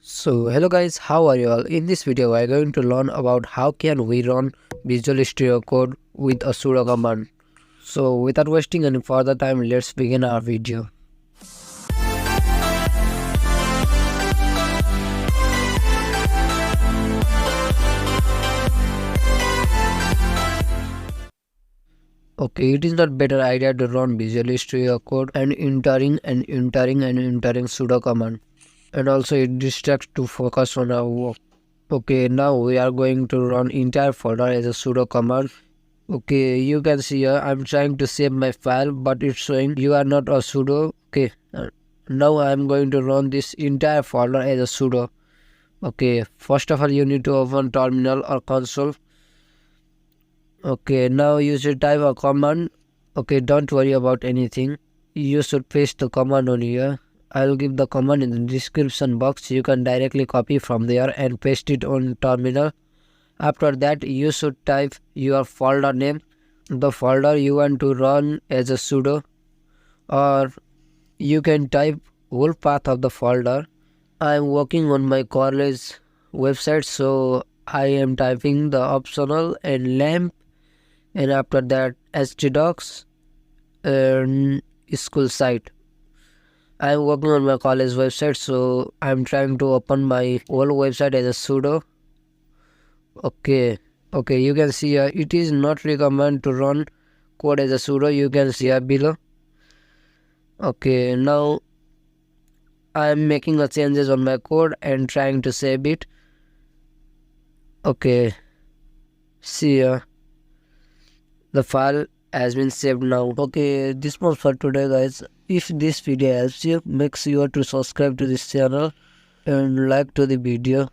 So hello guys, how are you all? In this video we are going to learn about how can we run Visual Studio Code with a sudo command. So without wasting any further time, let's begin our video. Okay, it is not better idea to run Visual Studio Code and entering sudo command, and also it distracts to focus on our work. Okay, now we are going to run entire folder as a sudo command. Okay, you can see here I'm trying to save my file, but it's showing you are not a sudo. Okay, now I'm going to run this entire folder as a sudo. Okay, first of all you need to open terminal or console. Okay, now you should type a command. Okay, don't worry about anything. You should paste the command on here. I'll give the command in the description box. You can directly copy from there and paste it on terminal. After that, you should type your folder name, the folder you want to run as a sudo, or you can type whole path of the folder. I am working on my college website, so I am typing the optional and lampp, and after that htdocs and school site. I am working on my college website, so I am trying to open my whole website as a sudo. Okay, you can see here it is not recommended to run code as a sudo. You can see here below. Okay, now I am making the changes on my code and trying to save it. Okay, see here the file has been saved now. Okay, this was for today guys. If this video helps you, make sure to subscribe to this channel and like to the video.